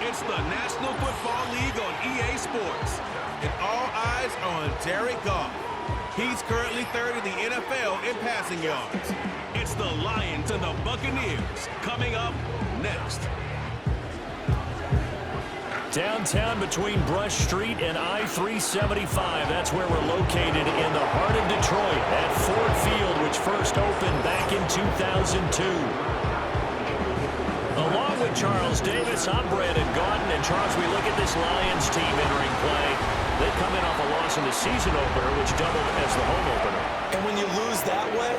It's the National Football League on EA Sports. And all eyes are on Jared Goff. He's currently third in the NFL in passing yards. It's the Lions and the Buccaneers coming up next. Downtown between Brush Street and I-375. That's where we're located in the heart of Detroit at Ford Field, which first opened back in 2002. Along with Charles Davis, I'm Brandon Gaudin. And Charles, we look at this Lions team entering play. They come in off a loss in the season opener, which doubled as the home opener. And when you lose that way,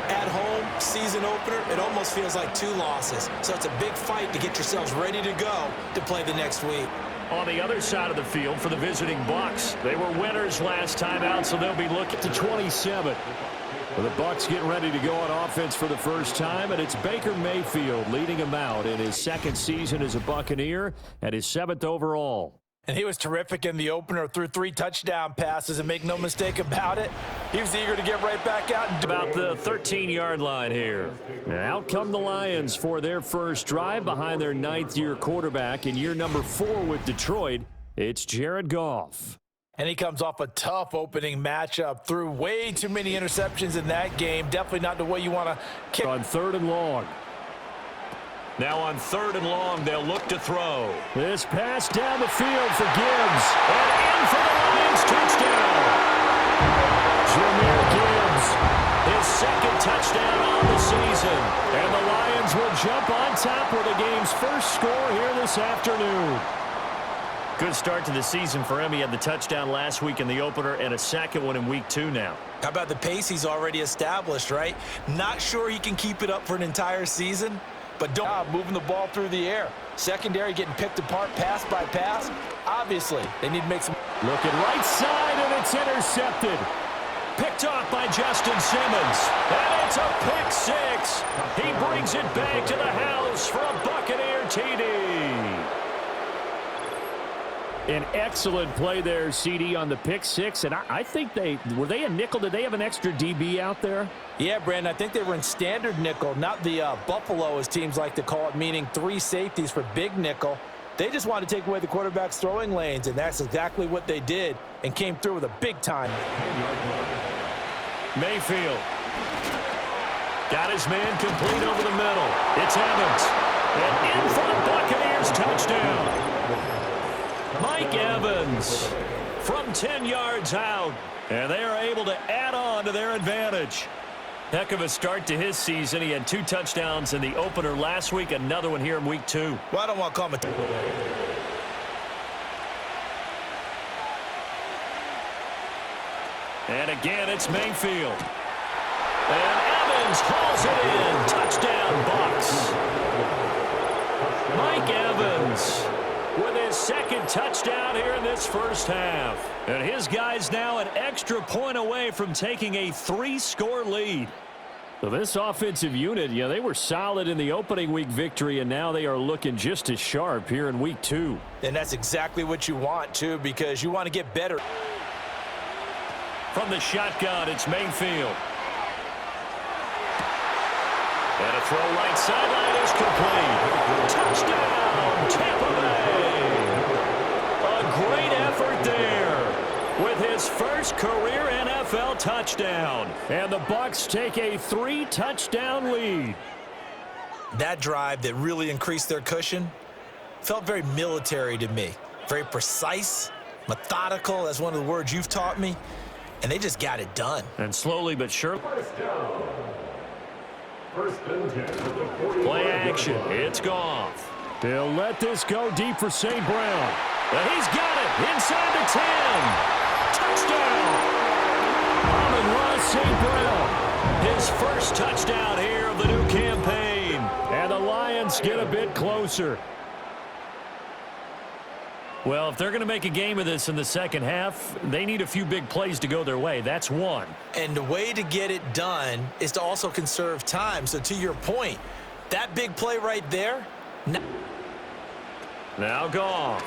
at home, season opener, it almost feels like 2 losses. So it's a big fight to get yourselves ready to go to play the next week. On the other side of the field for the visiting Bucs, they were winners last time out, so they'll be looking to 27. Well, the Bucs getting ready to go on offense for the first time, and it's Baker Mayfield leading them out in his second season as a Buccaneer and his 7th overall. And he was terrific in the opener, threw 3 touchdown passes, and make no mistake about it, he was eager to get right back out. And about the 13-yard line here. And out come the Lions for their first drive behind their 9th-year quarterback in year number 4 with Detroit. It's Jared Goff. And he comes off a tough opening matchup, threw way too many interceptions in that game. Definitely not the way you want to kick. On 3rd and long. Now on 3rd and long, they'll look to throw. This pass down the field for Gibbs. And in for the Lions touchdown. Jahmyr Gibbs, his 2nd touchdown on the season. And the Lions will jump on top with the game's first score here this afternoon. Good start to the season for him. He had the touchdown last week in the opener and a second one in week 2 now. How about the pace he's already established, right? Not sure he can keep it up for an entire season, but don't moving the ball through the air. Secondary getting picked apart pass by pass. Obviously, they need to make some. Looking right side, and it's intercepted. Picked off by Justin Simmons. And it's a pick 6. He brings it back to the house for a Buccaneer TD. An excellent play there, CD, on the pick 6. And I think were they a nickel? Did they have an extra DB out there? Yeah, Brandon, I think they were in standard nickel, not the Buffalo, as teams like to call it, meaning 3 safeties for big nickel. They just wanted to take away the quarterback's throwing lanes, and that's exactly what they did and came through with a big time. Mayfield got his man complete over the middle. It's Evans. And in for the Buccaneers touchdown. Mike Evans from 10 yards out, and they are able to add on to their advantage. Heck of a start to his season. He had 2 touchdowns in the opener last week, another one here in week 2. Well, I don't want to call him And again, it's Mayfield. And Evans hauls it in. Touchdown, Bucs. Mike Evans with his 2nd touchdown here in this first half. And his guys now an extra point away from taking a 3-score lead. So this offensive unit, they were solid in the opening week victory, and now they are looking just as sharp here in week 2. And that's exactly what you want, too, because you want to get better. From the shotgun, it's Mayfield. And a throw right sideline is complete. Touchdown, Tampa Bay. A great effort there with his first career NFL touchdown. And the Bucs take a 3-touchdown lead. That drive that really increased their cushion felt very military to me. Very precise, methodical, that's one of the words you've taught me. And they just got it done. And slowly but surely. Play action. It's Goff. They'll let this go deep for St. Brown. And he's got it inside the 10. Touchdown. Amon-Ra St. Brown. His first touchdown here of the new campaign. And the Lions get a bit closer. Well, if they're going to make a game of this in the second half, they need a few big plays to go their way. That's one. And the way to get it done is to also conserve time. So to your point, that big play right there. Now Goff.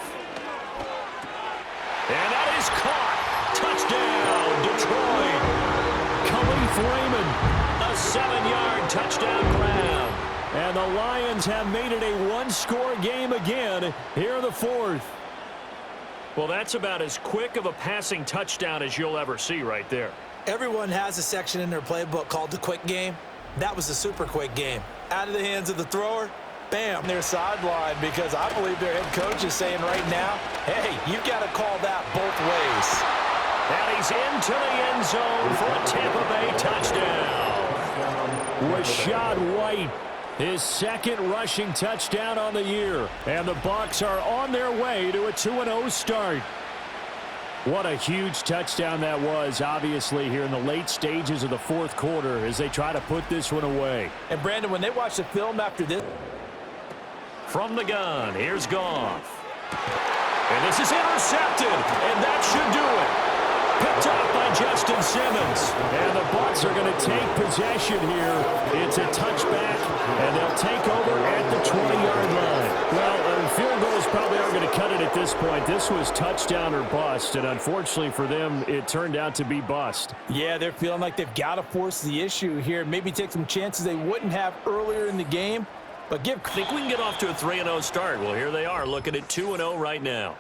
And that is caught. Touchdown, Detroit. Khalif Raymond. A 7-yard touchdown grab. And the Lions have made it a one-score game again here in the fourth. Well, that's about as quick of a passing touchdown as you'll ever see right there. Everyone has a section in their playbook called the quick game. That was the super quick game. Out of the hands of the thrower, bam, their sideline, because I believe their head coach is saying right now, hey, you've got to call that both ways. And he's into the end zone for a Tampa Bay touchdown. Rashad White, his second rushing touchdown on the year. And the Bucs are on their way to a 2-0 start. What a huge touchdown that was, obviously, here in the late stages of the fourth quarter as they try to put this one away. And, Brandon, when they watch the film after this. From the gun, here's Goff. And this is intercepted, and that should do it. Picked up by Justin Simmons. And the Bucs are going to take possession here. It's a touchback, and they'll take over at the 20-yard line. Well, field goals probably aren't going to cut it at this point. This was touchdown or bust, and unfortunately for them, it turned out to be bust. Yeah, they're feeling like they've got to force the issue here. Maybe take some chances they wouldn't have earlier in the game. But I think we can get off to a 3-0 start. Well, here they are looking at 2-0 right now.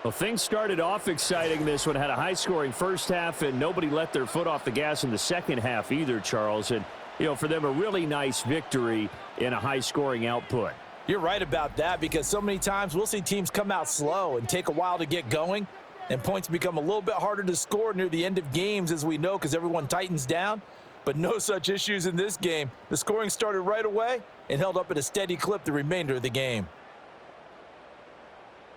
Well, things started off exciting. This one had a high-scoring first half, and nobody let their foot off the gas in the second half either, Charles. And, you know, for them, a really nice victory in a high-scoring output. You're right about that, because so many times we'll see teams come out slow and take a while to get going, and points become a little bit harder to score near the end of games, as we know, because everyone tightens down. But no such issues in this game. The scoring started right away and held up at a steady clip the remainder of the game.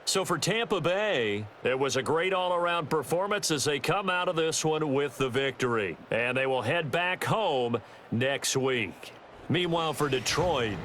So for Tampa Bay, it was a great all-around performance as they come out of this one with the victory. And they will head back home next week. Meanwhile, for Detroit,